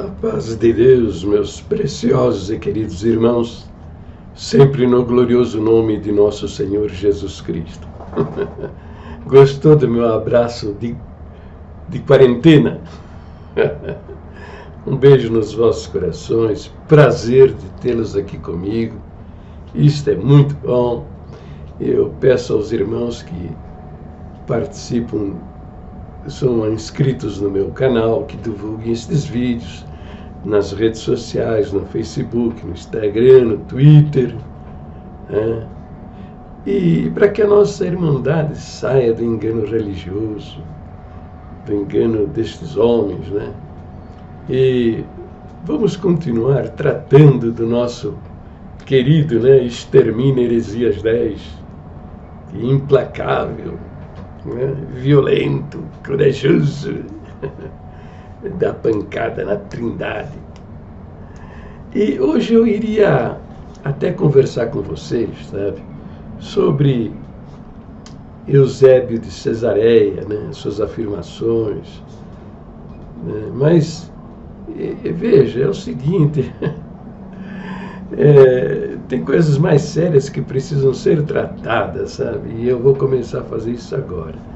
A paz de Deus, meus preciosos e queridos irmãos, sempre no glorioso nome de nosso Senhor Jesus Cristo. Gostou do meu abraço de quarentena? Um beijo nos vossos corações, prazer de tê-los aqui comigo. Isto é muito bom. Eu peço aos irmãos que participam, são inscritos no meu canal, que divulguem estes vídeos nas redes sociais, no Facebook, no Instagram, no Twitter, né? E para que a nossa irmandade saia do engano religioso, do engano destes homens, né? E vamos continuar tratando do nosso querido, né, Extermina Heresias 10, implacável, né, violento, corajoso, dá pancada na Trindade. E hoje eu iria até conversar com vocês, sabe, sobre Eusébio de Cesareia, né, suas afirmações, né, mas veja, é o seguinte, tem coisas mais sérias que precisam ser tratadas, sabe, e eu vou começar a fazer isso agora.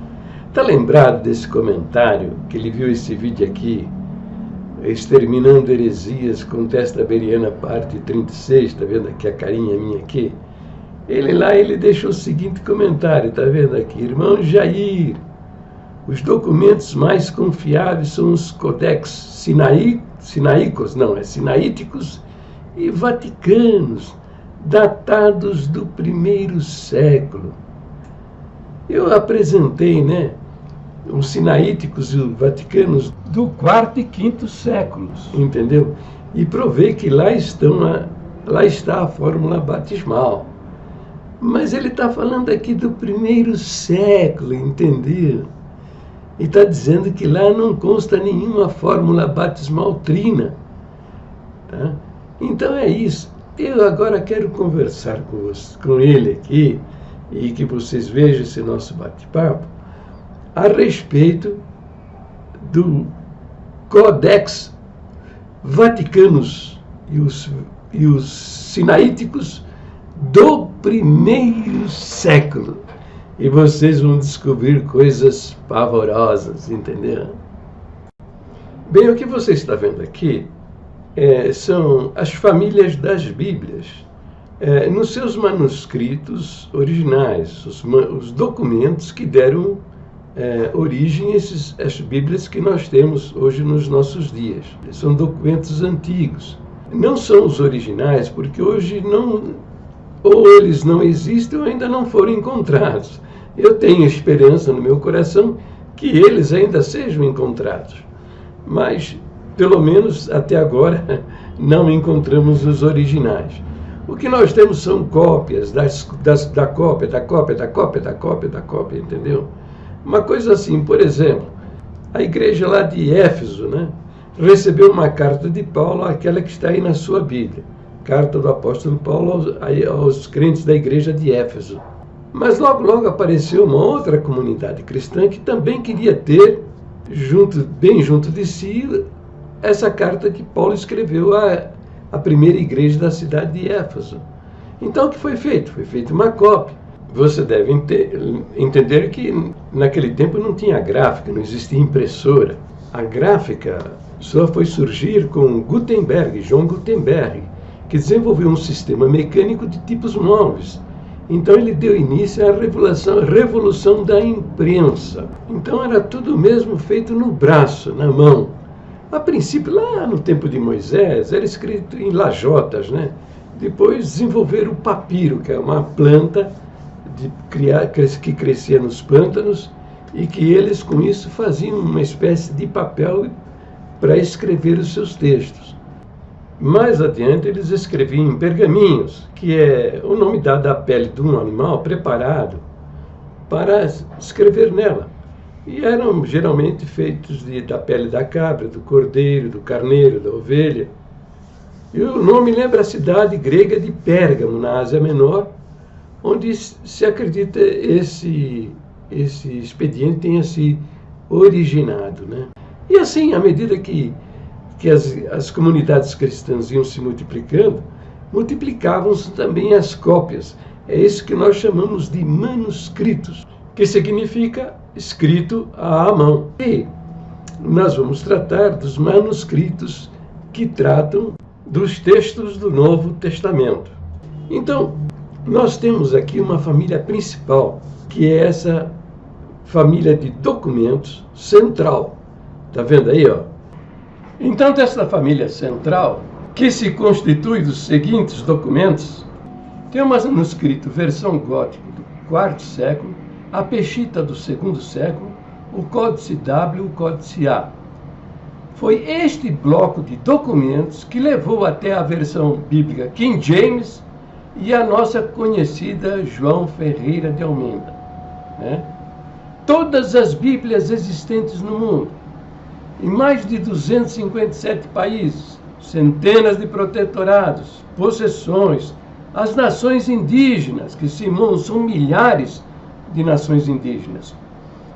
Está lembrado desse comentário, que ele viu esse vídeo aqui, Exterminando Heresias, com Testa Beriana, parte 36, está vendo aqui a carinha minha aqui? Ele deixou o seguinte comentário, está vendo aqui? Irmão Jair, os documentos mais confiáveis são os codex sinaíticos e vaticanos, datados do primeiro século. Eu apresentei, né, os sinaíticos e os vaticanos do quarto e quinto séculos, entendeu? E provei que lá está a fórmula batismal. Mas ele está falando aqui do primeiro século, entendeu? E está dizendo que lá não consta nenhuma fórmula batismal trina. Tá? Então é isso. Eu agora quero conversar com ele aqui, e que vocês vejam esse nosso bate-papo, a respeito do Codex Vaticanos e os sinaíticos do primeiro século. E vocês vão descobrir coisas pavorosas, entendeu? Bem, o que você está vendo aqui são as famílias das Bíblias, nos seus manuscritos originais, os documentos que deram origem a essas Bíblias que nós temos hoje nos nossos dias. São documentos antigos. Não são os originais, porque hoje ou eles não existem ou ainda não foram encontrados. Eu tenho esperança no meu coração que eles ainda sejam encontrados. Mas, pelo menos até agora, não encontramos os originais. O que nós temos são cópias da cópia, entendeu? Uma coisa assim, por exemplo, a igreja lá de Éfeso, né, recebeu uma carta de Paulo, aquela que está aí na sua Bíblia. Carta do apóstolo Paulo aos crentes da igreja de Éfeso. Mas logo apareceu uma outra comunidade cristã que também queria ter, bem junto de si, essa carta que Paulo escreveu à primeira igreja da cidade de Éfeso. Então o que foi feito? Foi feita uma cópia. Você deve entender que naquele tempo não tinha gráfica, não existia impressora. A gráfica só foi surgir com Johann Gutenberg, que desenvolveu um sistema mecânico de tipos móveis. Então ele deu início à revolução da imprensa. Então era tudo mesmo feito no braço, na mão. A princípio, lá no tempo de Moisés, era escrito em lajotas, né? Depois desenvolveram o papiro, que é uma planta que crescia nos pântanos e que eles, com isso, faziam uma espécie de papel para escrever os seus textos. Mais adiante, eles escreviam em pergaminhos, que é o nome dado à pele de um animal preparado para escrever nela. E eram geralmente feitos da pele da cabra, do cordeiro, do carneiro, da ovelha. E o nome lembra a cidade grega de Pérgamo, na Ásia Menor, onde se acredita esse expediente tenha se originado, né? E assim, à medida que que as comunidades cristãs iam se multiplicando, multiplicavam-se também as cópias. É isso que nós chamamos de manuscritos, que significa escrito à mão. E nós vamos tratar dos manuscritos que tratam dos textos do Novo Testamento. Então, nós temos aqui uma família principal, que é essa família de documentos central. Está vendo aí, ó? Então, dessa família central, que se constitui dos seguintes documentos, tem o manuscrito versão gótica do IV século, a Peshitta do II século, o Códice W e o Códice A. Foi este bloco de documentos que levou até a versão bíblica King James e a nossa conhecida João Ferreira de Almeida, né? Todas as Bíblias existentes no mundo, em mais de 257 países, centenas de protetorados, possessões, as nações indígenas, que são milhares de nações indígenas,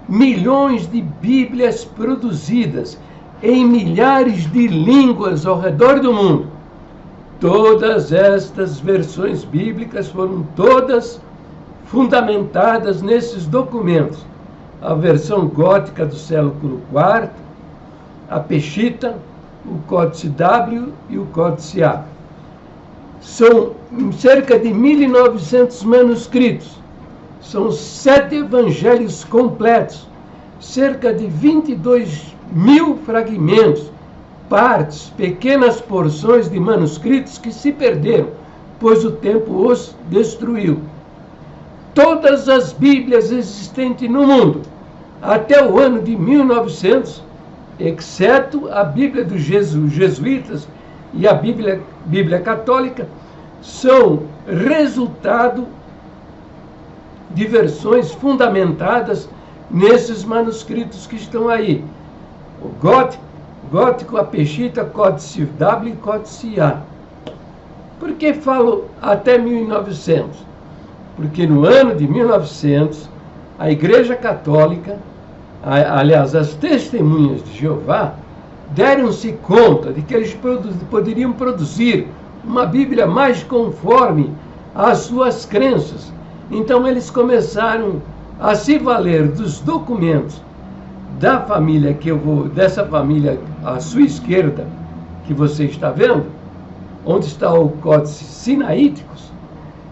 milhões de Bíblias produzidas em milhares de línguas ao redor do mundo. Todas estas versões bíblicas foram todas fundamentadas nesses documentos. A versão gótica do século IV, a Peshitta, o Códice W e o Códice A. São cerca de 1.900 manuscritos. São 7 evangelhos completos, cerca de 22.000 fragmentos, partes, pequenas porções de manuscritos que se perderam, pois o tempo os destruiu. Todas as Bíblias existentes no mundo, até o ano de 1900, exceto a Bíblia dos jesuítas e a Bíblia católica, são resultado de versões fundamentadas nesses manuscritos que estão aí. O gótico, a Peshitta, Códice W e Códice A. Por que falo até 1900? Porque no ano de 1900, a Igreja Católica, aliás, as Testemunhas de Jeová, deram-se conta de que eles poderiam produzir uma Bíblia mais conforme às suas crenças. Então eles começaram a se valer dos documentos da família dessa família à sua esquerda, que você está vendo, onde está o Códice Sinaíticos.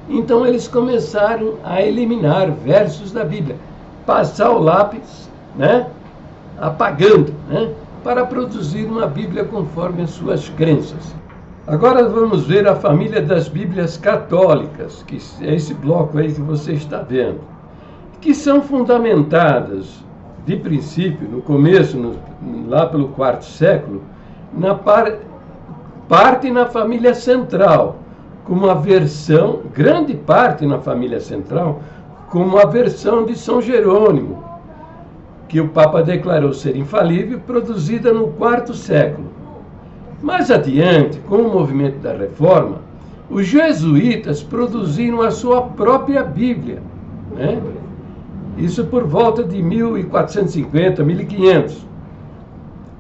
Então eles começaram a eliminar versos da Bíblia, passar o lápis, né, apagando, né, para produzir uma Bíblia conforme as suas crenças. Agora vamos ver a família das Bíblias católicas, que é esse bloco aí que você está vendo, que são fundamentadas, de princípio, no começo, lá pelo IV século, parte na família central, como a versão, grande parte na família central, como a versão de São Jerônimo, que o Papa declarou ser infalível, produzida no IV século. Mais adiante, com o movimento da Reforma, os jesuítas produziram a sua própria Bíblia, né? Isso por volta de 1450, 1500.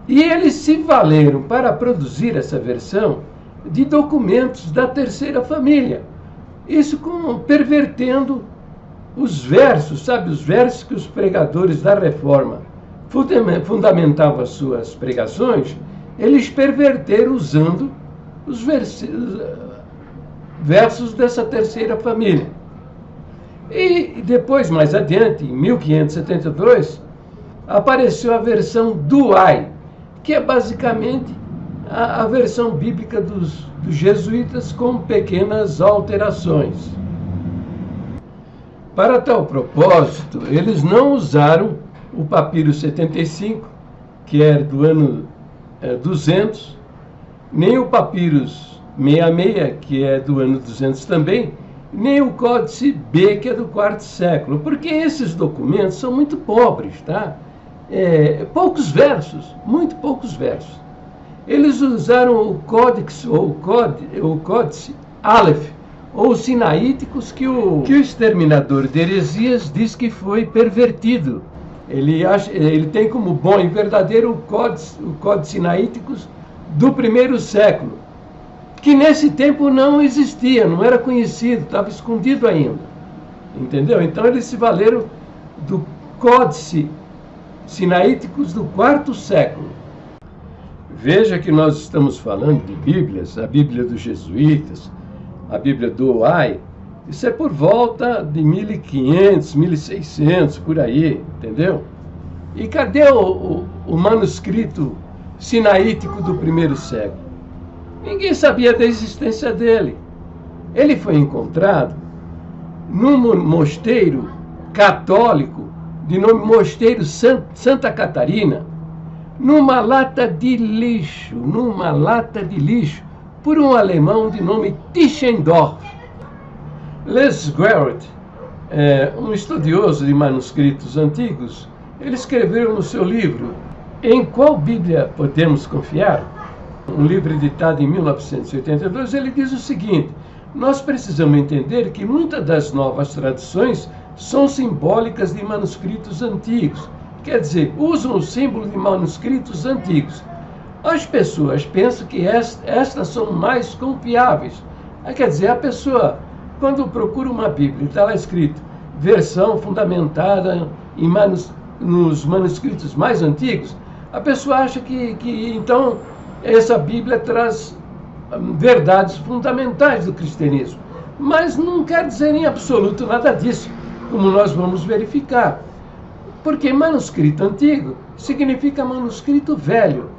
E eles se valeram para produzir essa versão de documentos da terceira família. Isso pervertendo os versos, sabe, os versos que os pregadores da Reforma fundamentavam as suas pregações, eles perverteram usando os versos dessa terceira família. E depois, mais adiante, em 1572, apareceu a versão Douay, que é basicamente a versão bíblica dos jesuítas com pequenas alterações. Para tal propósito, eles não usaram o papiro 75, que é do ano 200, nem o papyrus 66, que é do ano 200 também, nem o Códice B, que é do IV século, porque esses documentos são muito pobres, tá? Poucos versos, muito poucos versos. Eles usaram o Códice, ou o Códice Aleph, ou os Sinaíticos, que o exterminador de heresias diz que foi pervertido. Ele tem como bom e verdadeiro o Códice Sinaíticos do primeiro século, que nesse tempo não existia, não era conhecido, estava escondido ainda. Entendeu? Então eles se valeram do Códice Sinaíticos do quarto século. Veja que nós estamos falando de Bíblias, a Bíblia dos jesuítas, a Bíblia do OAI, isso é por volta de 1500, 1600, por aí, entendeu? E cadê o manuscrito sinaítico do primeiro século? Ninguém sabia da existência dele. Ele foi encontrado num mosteiro católico, de nome Mosteiro Santa Catarina, numa lata de lixo, por um alemão de nome Tischendorf. Les Gueret, um estudioso de manuscritos antigos, ele escreveu no seu livro Em Qual Bíblia Podemos Confiar? Um livro editado em 1982, ele diz o seguinte: nós precisamos entender que muitas das novas traduções são simbólicas de manuscritos antigos. Quer dizer, usam o símbolo de manuscritos antigos. As pessoas pensam que estas são mais confiáveis. Quer dizer, a pessoa, quando procura uma Bíblia, está lá escrito versão fundamentada nos manuscritos mais antigos, a pessoa acha que então essa Bíblia traz verdades fundamentais do cristianismo. Mas não quer dizer em absoluto nada disso, como nós vamos verificar. Porque manuscrito antigo significa manuscrito velho.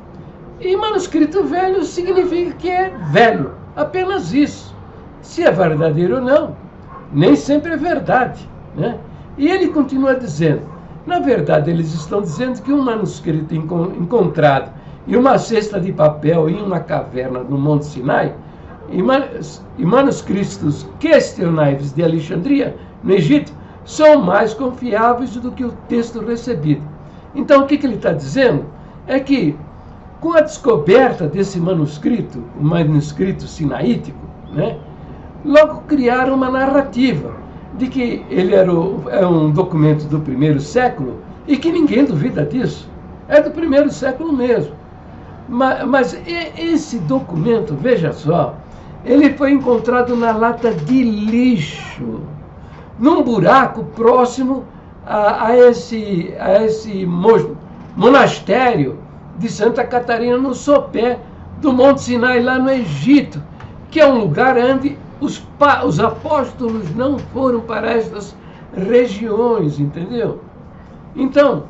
E manuscrito velho significa que é velho. Apenas isso. Se é verdadeiro ou não, nem sempre é verdade, né? E ele continua dizendo, na verdade eles estão dizendo que um manuscrito encontrado em uma cesta de papel em uma caverna no Monte Sinai, e manuscritos questionáveis de Alexandria, no Egito, são mais confiáveis do que o texto recebido. Então, o que ele está dizendo é que, com a descoberta desse manuscrito, o manuscrito sinaítico, né, logo criaram uma narrativa de que ele é um documento do primeiro século e que ninguém duvida disso. É do primeiro século mesmo. Mas esse documento, veja só, ele foi encontrado na lata de lixo, num buraco próximo a esse monastério de Santa Catarina, no sopé do Monte Sinai, lá no Egito, que é um lugar onde os apóstolos não foram para estas regiões, entendeu? Então,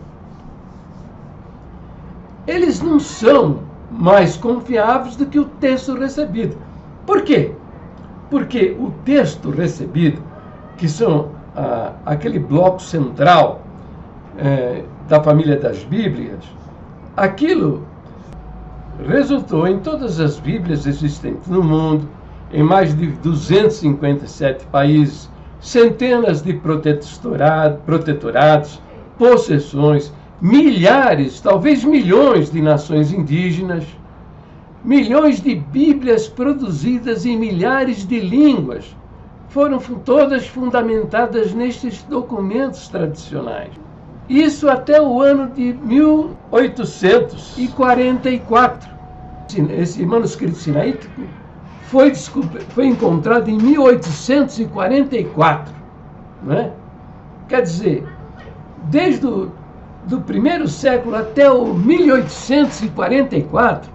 eles não são mais confiáveis do que o texto recebido. Por quê? Porque o texto recebido, que são aquele bloco central da família das Bíblias, aquilo resultou em todas as Bíblias existentes no mundo, em mais de 257 países, centenas de protetorados, possessões, milhares, talvez milhões de nações indígenas, milhões de Bíblias produzidas em milhares de línguas, foram todas fundamentadas nestes documentos tradicionais. Isso até o ano de 1844. Esse manuscrito sinaítico foi encontrado em 1844. Né? Quer dizer, desde do primeiro século até o 1844,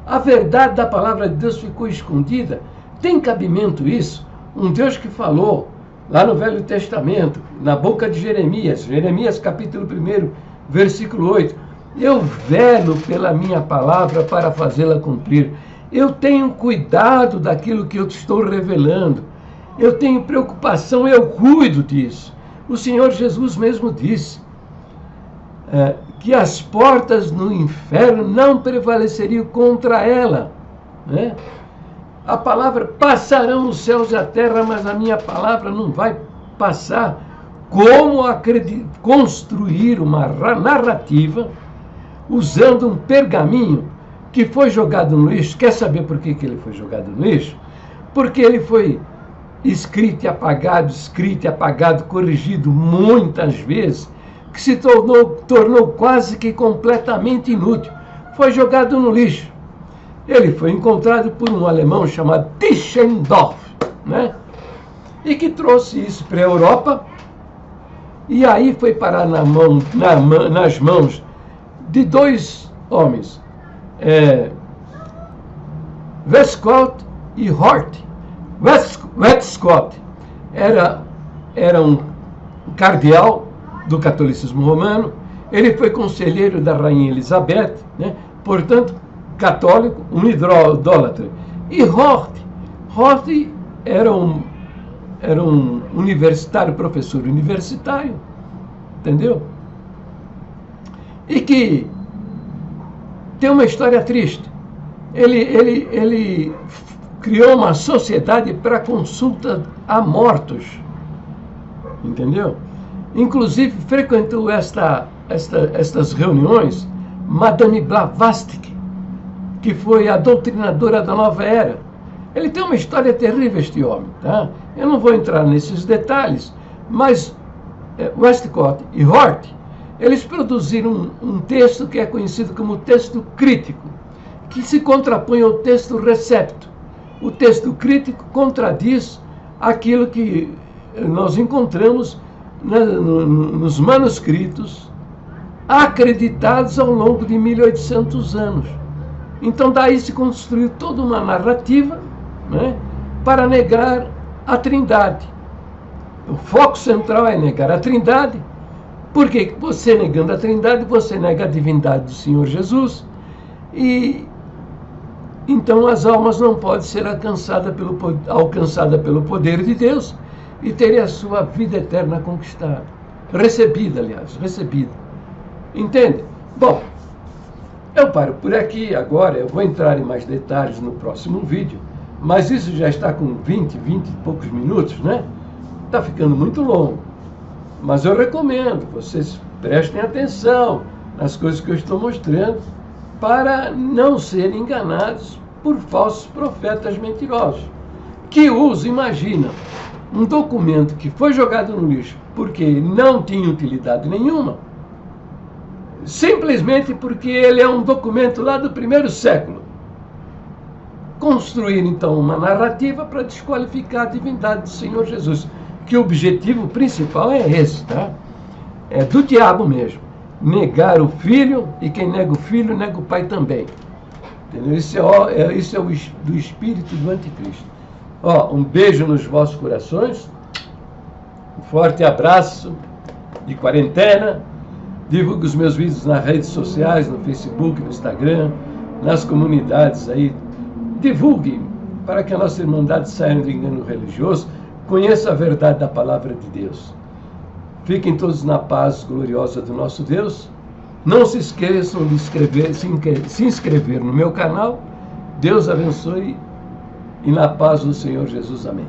a verdade da palavra de Deus ficou escondida. Tem cabimento isso? Um Deus que falou lá no Velho Testamento, na boca de Jeremias, capítulo 1, versículo 8, eu velo pela minha palavra para fazê-la cumprir. Eu tenho cuidado daquilo que eu te estou revelando. Eu tenho preocupação, eu cuido disso. O Senhor Jesus mesmo disse que as portas no inferno não prevaleceriam contra ela. Né? A palavra, passarão os céus e a terra, mas a minha palavra não vai passar. Como construir uma narrativa usando um pergaminho que foi jogado no lixo. Quer saber por que ele foi jogado no lixo? Porque ele foi escrito e apagado, corrigido muitas vezes, que se tornou quase que completamente inútil. Foi jogado no lixo. ele foi encontrado por um alemão chamado Tischendorf, né? E que trouxe isso para a Europa, e aí foi parar nas mãos de dois homens, Westcott e Hort. Westcott era um cardeal do catolicismo romano, ele foi conselheiro da rainha Elizabeth, né? Portanto, católico, um idólatra. E Hort era um universitário, professor universitário, entendeu? E que tem uma história triste. Ele criou uma sociedade para consulta a mortos, entendeu? Inclusive, frequentou estas reuniões Madame Blavatsky, que foi a doutrinadora da nova era. Ele tem uma história terrível, este homem, tá? Eu não vou entrar nesses detalhes, mas Westcott e Hort, eles produziram um texto que é conhecido como texto crítico, que se contrapõe ao texto recepto. O texto crítico contradiz aquilo que nós encontramos nos manuscritos acreditados ao longo de 1800 anos. Então, daí se construiu toda uma narrativa, né, para negar a Trindade. O foco central é negar a Trindade, porque você negando a Trindade, você nega a divindade do Senhor Jesus, e então as almas não podem ser alcançadas pelo poder de Deus e terem a sua vida eterna conquistada. Recebida. Entende? Bom, eu paro por aqui agora, eu vou entrar em mais detalhes no próximo vídeo, mas isso já está com 20 e poucos minutos, né? Está ficando muito longo. Mas eu recomendo, vocês prestem atenção nas coisas que eu estou mostrando, para não serem enganados por falsos profetas mentirosos, que imagina, um documento que foi jogado no lixo porque não tinha utilidade nenhuma, simplesmente porque ele é um documento lá do 1º século. Construir, então, uma narrativa para desqualificar a divindade do Senhor Jesus, que o objetivo principal é esse, tá? É do diabo mesmo. Negar o Filho, e quem nega o Filho, nega o Pai também. Entendeu? Isso é do espírito do anticristo. Um beijo nos vossos corações, um forte abraço de quarentena. Divulgue os meus vídeos nas redes sociais, no Facebook, no Instagram, nas comunidades aí. Divulgue para que a nossa irmandade saia do engano religioso, conheça a verdade da palavra de Deus. Fiquem todos na paz gloriosa do nosso Deus. Não se esqueçam de se inscrever no meu canal. Deus abençoe e na paz do Senhor Jesus. Amém.